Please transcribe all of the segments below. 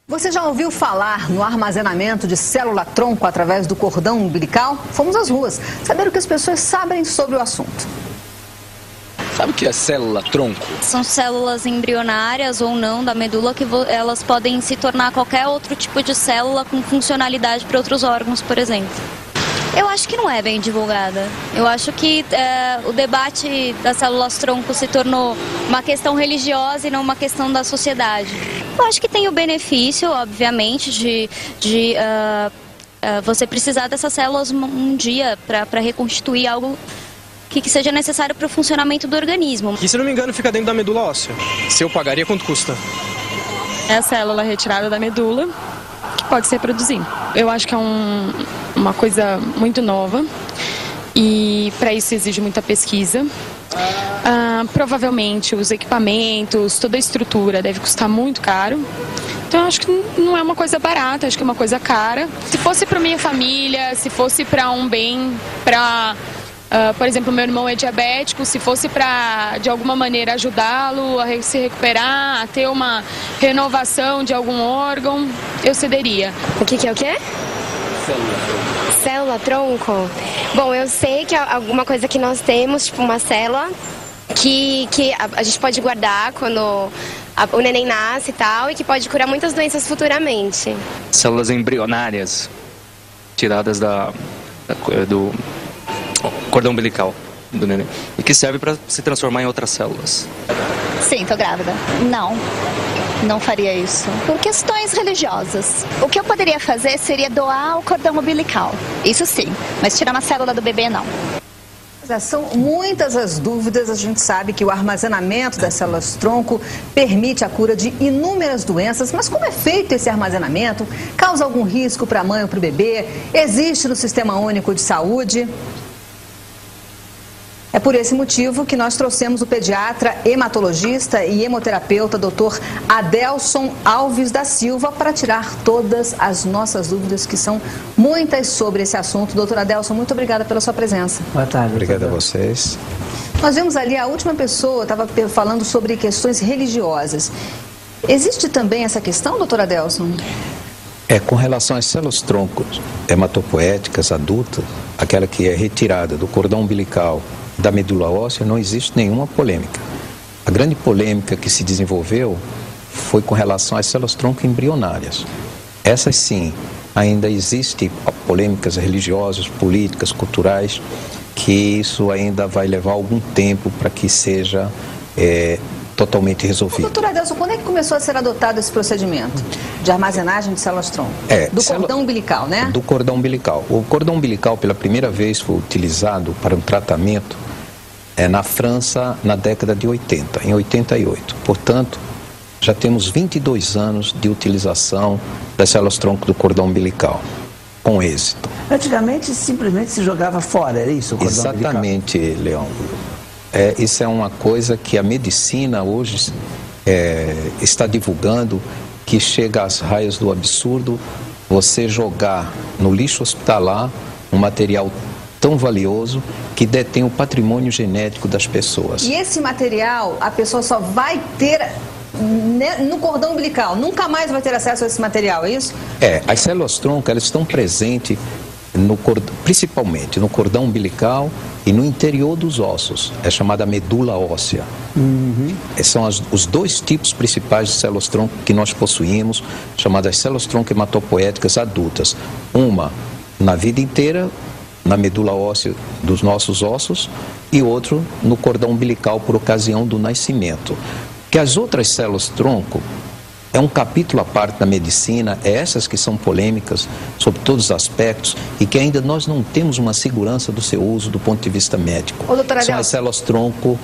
Você já ouviu falar no armazenamento de célula-tronco através do cordão umbilical? Fomos às ruas saber o que as pessoas sabem sobre o assunto. Sabe o que é célula-tronco? São células embrionárias ou não da medula que elas podem se tornar qualquer outro tipo de célula com funcionalidade para outros órgãos, por exemplo. Eu acho que não é bem divulgada. Eu acho que o debate das células-tronco se tornou uma questão religiosa e não uma questão da sociedade. Eu acho que tem o benefício, obviamente, de você precisar dessas células um dia para reconstituir algo que seja necessário para o funcionamento do organismo. E se não me engano fica dentro da medula óssea. Se eu pagaria, quanto custa? É a célula retirada da medula que pode se reproduzir. Eu acho que é uma coisa muito nova e para isso exige muita pesquisa. Provavelmente os equipamentos, toda a estrutura deve custar muito caro. Então eu acho que não é uma coisa barata, acho que é uma coisa cara. Se fosse para minha família, se fosse para um bem, por exemplo, meu irmão é diabético, se fosse para, de alguma maneira, ajudá-lo a se recuperar, a ter uma renovação de algum órgão, eu cederia. O que é o quê? Célula-tronco? Bom, eu sei que é alguma coisa que nós temos, tipo uma célula, que a gente pode guardar quando o neném nasce e tal, e que pode curar muitas doenças futuramente. Células embrionárias, tiradas do cordão umbilical do neném, e que serve para se transformar em outras células. Sim, tô grávida. Não faria isso. Por questões religiosas. O que eu poderia fazer seria doar o cordão umbilical. Isso sim, mas tirar uma célula do bebê, não. São muitas as dúvidas. A gente sabe que o armazenamento das células-tronco permite a cura de inúmeras doenças, mas como é feito esse armazenamento? Causa algum risco para a mãe ou para o bebê? Existe no Sistema Único de Saúde? É por esse motivo que nós trouxemos o pediatra, hematologista e hemoterapeuta Dr. Adelson Alves da Silva para tirar todas as nossas dúvidas, que são muitas sobre esse assunto. Doutor Adelson, muito obrigada pela sua presença. Boa tarde. Obrigado a vocês. Nós vimos ali a última pessoa, estava falando sobre questões religiosas. Existe também essa questão, doutor Adelson? Com relação às células-troncos hematopoéticas adultas, aquela que é retirada do cordão umbilical da medula óssea, não existe nenhuma polêmica. A grande polêmica que se desenvolveu foi com relação às células-tronco embrionárias. Essas sim, ainda existem polêmicas religiosas, políticas, culturais, que isso ainda vai levar algum tempo para que seja totalmente resolvido. Doutor Adelson, quando é que começou a ser adotado esse procedimento de armazenagem de células-tronco? Do cordão umbilical, né? Do cordão umbilical. O cordão umbilical, pela primeira vez, foi utilizado para um tratamento na França na década de 80, em 88. Portanto, já temos 22 anos de utilização das células-tronco do cordão umbilical, com êxito. Antigamente, simplesmente se jogava fora, era isso? O cordão Exatamente, umbilical? Leão. Isso é uma coisa que a medicina hoje está divulgando, que chega às raias do absurdo você jogar no lixo hospitalar um material tão valioso que detém o patrimônio genético das pessoas. E esse material a pessoa só vai ter no cordão umbilical, nunca mais vai ter acesso a esse material, é isso? As células-tronco, elas estão presentes principalmente no cordão umbilical e no interior dos ossos, é chamada medula óssea. São os dois tipos principais de células-tronco que nós possuímos, chamadas células-tronco hematopoéticas adultas. Uma na vida inteira, na medula óssea dos nossos ossos, e outro no cordão umbilical por ocasião do nascimento. Que as outras células-tronco é um capítulo à parte da medicina, essas que são polêmicas sobre todos os aspectos e que ainda nós não temos uma segurança do seu uso do ponto de vista médico. São as células-tronco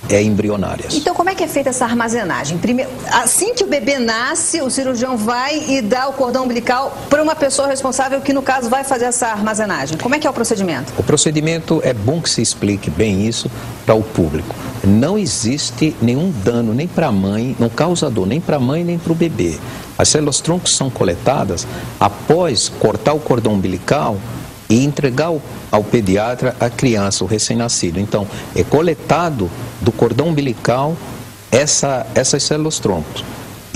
embrionárias. Então, como é que é feita essa armazenagem? Primeiro, assim que o bebê nasce, o cirurgião vai e dá o cordão umbilical para uma pessoa responsável que, no caso, vai fazer essa armazenagem. Como é que é o procedimento? O procedimento, é bom que se explique bem isso para o público. Não existe nenhum dano nem para a mãe, não causa dor nem para a mãe nem para o bebê. As células-tronco são coletadas após cortar o cordão umbilical e entregar ao pediatra a criança, o recém-nascido. Então, é coletado do cordão umbilical essas células-tronco.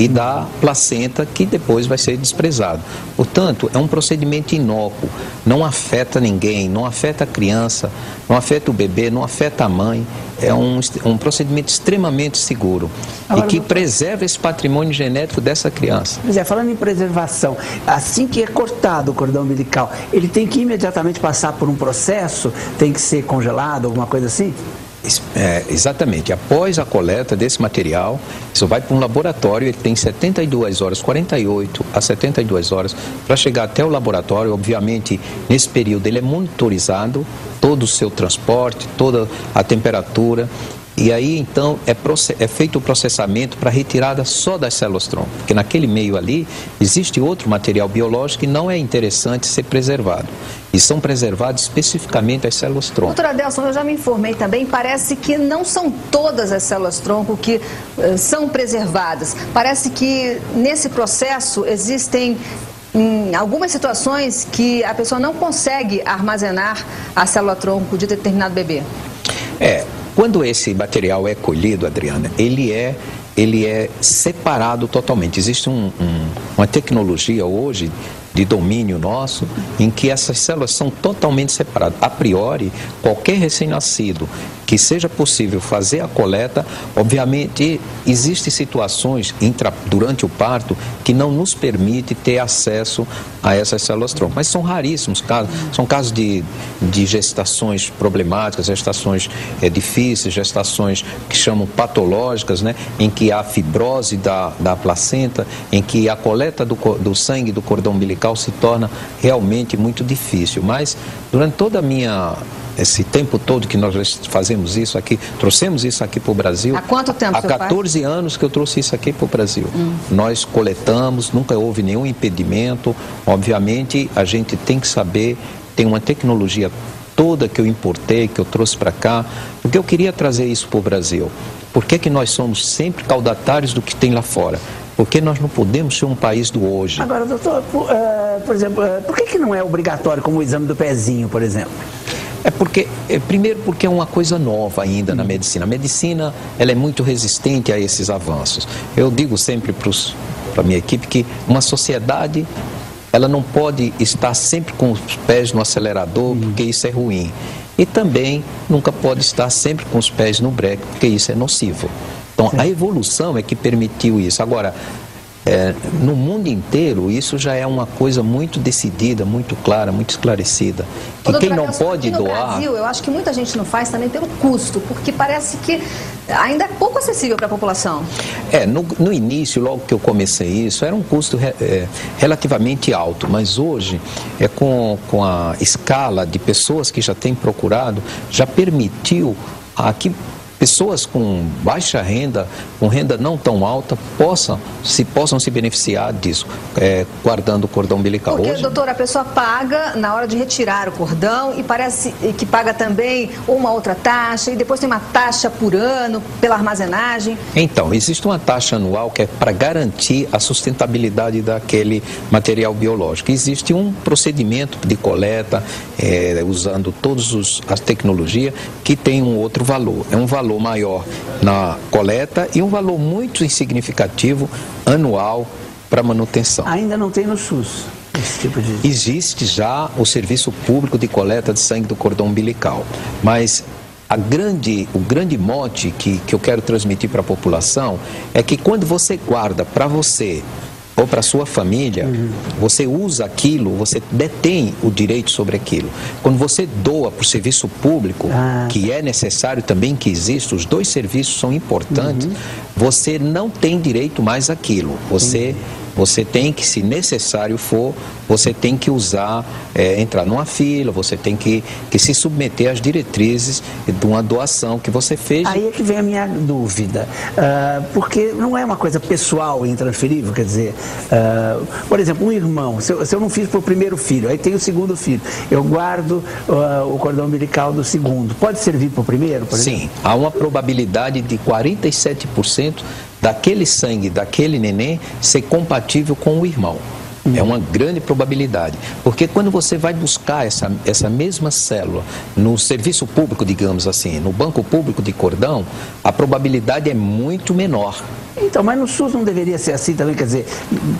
e da placenta, que depois vai ser desprezado. Portanto, é um procedimento inócuo, não afeta ninguém, não afeta a criança, não afeta o bebê, não afeta a mãe. É um procedimento extremamente seguro. Agora, e que preserva esse patrimônio genético dessa criança. Pois é, falando em preservação, assim que é cortado o cordão umbilical, ele tem que imediatamente passar por um processo? Tem que ser congelado, alguma coisa assim? Exatamente. Após a coleta desse material, isso vai para um laboratório, ele tem 72 horas, 48 a 72 horas para chegar até o laboratório. Obviamente, nesse período ele é monitorizado, todo o seu transporte, toda a temperatura. E aí, então, é feito o processamento para retirada só das células-tronco, porque naquele meio ali existe outro material biológico que não é interessante ser preservado. E são preservadas especificamente as células-tronco. Doutora Adelson, eu já me informei também, parece que não são todas as células-tronco que são preservadas. Parece que nesse processo existem algumas situações que a pessoa não consegue armazenar a célula-tronco de determinado bebê. Quando esse material é colhido, Adriana, ele é separado totalmente. Existe uma tecnologia hoje de domínio nosso em que essas células são totalmente separadas. A priori, qualquer recém-nascido que seja possível fazer a coleta, obviamente existem situações durante o parto que não nos permite ter acesso a essas células-tronco, mas são raríssimos casos, são casos de gestações problemáticas, gestações difíceis, gestações que chamam patológicas, né, em que há fibrose da placenta, em que a coleta do sangue do cordão umbilical se torna realmente muito difícil. Mas durante toda esse tempo todo que nós fazemos isso aqui, trouxemos isso aqui para o Brasil. Há quanto tempo? Há 14 anos que eu trouxe isso aqui para o Brasil. Nós coletamos, nunca houve nenhum impedimento. Obviamente, a gente tem que saber, tem uma tecnologia toda que eu importei, que eu trouxe para cá, porque eu queria trazer isso para o Brasil. Por que nós somos sempre caudatários do que tem lá fora? Porque nós não podemos ser um país do hoje. Agora, doutor, por exemplo, por que não é obrigatório como o exame do pezinho, por exemplo? Primeiro porque é uma coisa nova ainda na medicina. A medicina, ela é muito resistente a esses avanços. Eu digo sempre para a minha equipe que uma sociedade, ela não pode estar sempre com os pés no acelerador, porque isso é ruim. E também nunca pode estar sempre com os pés no breque, porque isso é nocivo. Então, a evolução é que permitiu isso. Agora, no mundo inteiro, isso já é uma coisa muito decidida, muito clara, muito esclarecida. Que quem não pode doar... No Brasil, eu acho que muita gente não faz também pelo custo, porque parece que ainda é pouco acessível para a população. No início, logo que eu comecei isso, era um custo relativamente alto, mas hoje, com a escala de pessoas que já têm procurado, já permitiu que pessoas com baixa renda, com renda não tão alta, possam se beneficiar disso, guardando o cordão umbilical. Porque, doutor, a pessoa paga na hora de retirar o cordão e parece que paga também uma outra taxa e depois tem uma taxa por ano pela armazenagem. Então, existe uma taxa anual que é para garantir a sustentabilidade daquele material biológico. Existe um procedimento de coleta, usando todas as tecnologias, que tem um outro valor. É um valor maior na coleta e um valor muito insignificativo anual para manutenção. Ainda não tem no SUS esse tipo de... Existe já o serviço público de coleta de sangue do cordão umbilical, mas o grande mote que eu quero transmitir para a população é que quando você guarda para você ou para sua família, você usa aquilo, você detém o direito sobre aquilo. Quando você doa para o serviço público, que é necessário também que exista, os dois serviços são importantes, você não tem direito mais àquilo. Você tem que, se necessário for, você tem que usar, entrar numa fila, você tem que se submeter às diretrizes de uma doação que você fez. Aí é que vem a minha dúvida, porque não é uma coisa pessoal e intransferível, quer dizer, por exemplo, um irmão, se eu não fiz para o primeiro filho, aí tem o segundo filho, eu guardo o cordão umbilical do segundo, pode servir para o primeiro, por exemplo? Sim, há uma probabilidade de 47% daquele sangue, daquele neném, ser compatível com o irmão. É uma grande probabilidade, porque quando você vai buscar essa mesma célula no serviço público, digamos assim, no banco público de cordão, a probabilidade é muito menor. Então, mas no SUS não deveria ser assim também, quer dizer,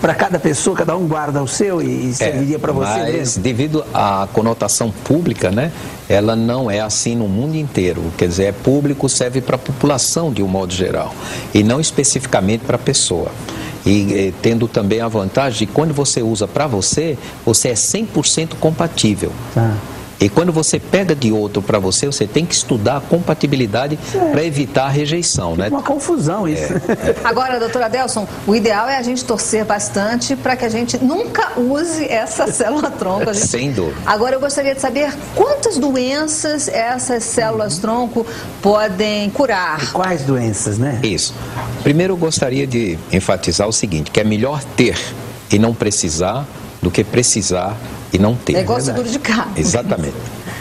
para cada pessoa, cada um guarda o seu e serviria para você mas mesmo? Devido à conotação pública, né, ela não é assim no mundo inteiro, quer dizer, é público, serve para a população de um modo geral, e não especificamente para a pessoa. E tendo também a vantagem de quando você usa para você, você é 100% compatível. Tá. E quando você pega de outro para você, você tem que estudar a compatibilidade para evitar a rejeição, né? Uma confusão isso. Agora, doutora Adelson, o ideal é a gente torcer bastante para que a gente nunca use essa célula-tronco. Sem dúvida. Agora, eu gostaria de saber quantas doenças essas células-tronco podem curar. E quais doenças, né? Isso. Primeiro, eu gostaria de enfatizar o seguinte, que é melhor ter e não precisar do que precisar e não ter. É igual seguro de carro. Exatamente.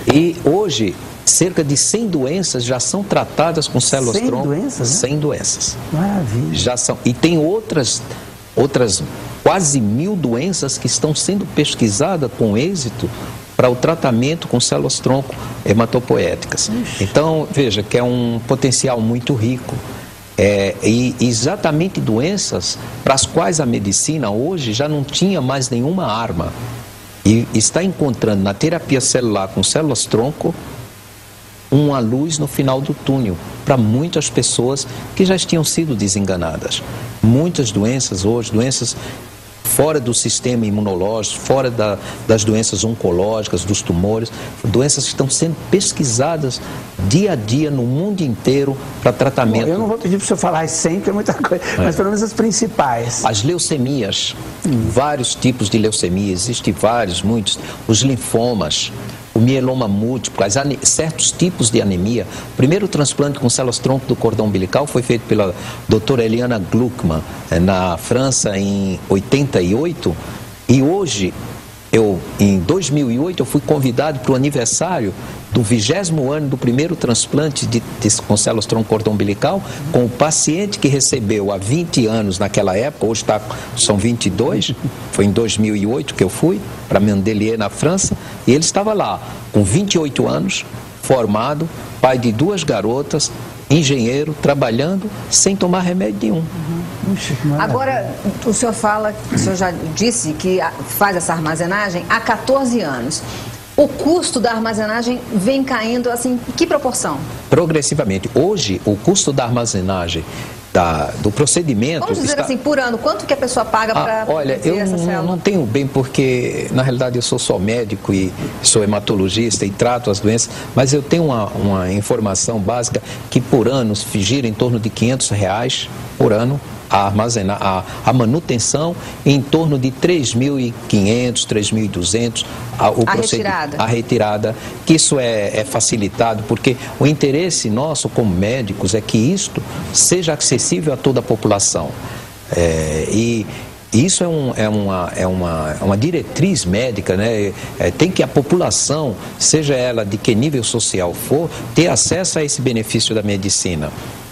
E hoje, cerca de 100 doenças já são tratadas com células-tronco. 100 doenças? Né? 100 doenças. Maravilha. Já são. E tem outras quase 1000 doenças que estão sendo pesquisadas com êxito para o tratamento com células-tronco hematopoéticas. Então, veja que é um potencial muito rico. E exatamente doenças para as quais a medicina hoje já não tinha mais nenhuma arma. E está encontrando na terapia celular com células-tronco uma luz no final do túnel para muitas pessoas que já tinham sido desenganadas. Muitas doenças hoje, doenças fora do sistema imunológico, fora das doenças oncológicas, dos tumores, doenças que estão sendo pesquisadas dia a dia no mundo inteiro para tratamento. Bom, eu não vou pedir para o senhor falar sempre, é muita coisa, mas pelo menos as principais. As leucemias, vários tipos de leucemia, existem vários, muitos. Os linfomas, o mieloma múltiplo, certos tipos de anemia. O primeiro transplante com células-tronco do cordão umbilical foi feito pela doutora Eliana Gluckman, na França, em 88. E hoje, em 2008, eu fui convidado para o aniversário do 20º ano do primeiro transplante com células-tronco cordão umbilical, com o paciente que recebeu há 20 anos naquela época, hoje são 22, foi em 2008 que eu fui, para Mandelier, na França, e ele estava lá, com 28 anos, formado, pai de 2 garotas, engenheiro, trabalhando, sem tomar remédio nenhum. Agora, o senhor já disse que faz essa armazenagem há 14 anos. O custo da armazenagem vem caindo, assim, em que proporção? Progressivamente. Hoje, o custo da armazenagem do procedimento... Vamos dizer assim, por ano, quanto que a pessoa paga para olha, eu não tenho bem, porque na realidade eu sou só médico e sou hematologista e trato as doenças, mas eu tenho uma informação básica que por ano gira em torno de R$500 por ano a manutenção, em torno de 3.500, 3.200 a retirada, que isso é facilitado, porque o interesse nosso como médicos é que isto seja acessível a toda a população. E isso é uma diretriz médica, né? Tem que a população, seja ela de que nível social for, ter acesso a esse benefício da medicina.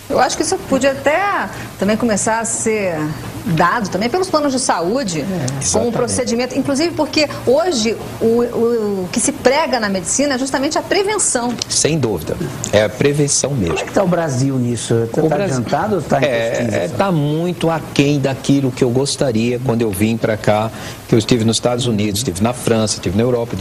Eu acho que isso podia até também começar a ser dado também pelos planos de saúde, como um procedimento, inclusive porque hoje o que se prega na medicina é justamente a prevenção. Sem dúvida, é a prevenção mesmo. Como é que está o Brasil nisso? Está adiantado ou está em pesquisa? Está muito aquém daquilo que eu gostaria quando eu vim para cá, que eu estive nos Estados Unidos, estive na França, estive na Europa,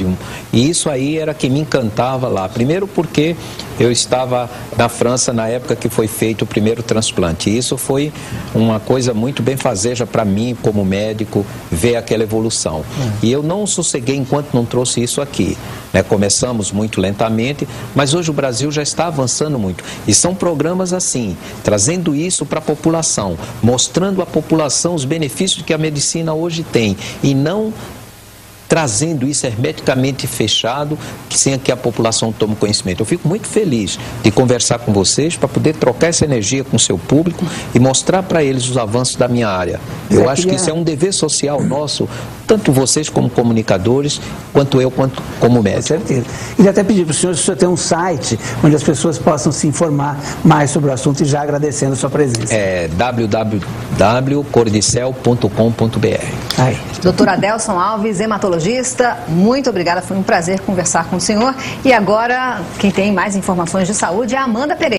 e isso aí era que me encantava lá. Primeiro porque eu estava na França na época que foi feito o primeiro transplante, e isso foi uma coisa muito benfazeja para mim como médico, ver aquela evolução. E eu não sosseguei enquanto não trouxe isso aqui, né? Começamos muito lentamente, mas hoje o Brasil já está avançando muito, e são programas assim, trazendo isso para a população, mostrando à população os benefícios que a medicina hoje tem, e não trazendo isso hermeticamente fechado, sem que a população tome conhecimento. Eu fico muito feliz de conversar com vocês para poder trocar essa energia com o seu público e mostrar para eles os avanços da minha área. Eu acho que isso é um dever social nosso tanto vocês como comunicadores, quanto eu, quanto como médico. Com certeza. E até pedir para o senhor se o senhor tem um site onde as pessoas possam se informar mais sobre o assunto, e já agradecendo a sua presença. É www.cordicel.com.br. Doutor Adelson Alves, hematologista, muito obrigada, foi um prazer conversar com o senhor. E agora, quem tem mais informações de saúde é a Amanda Pereira.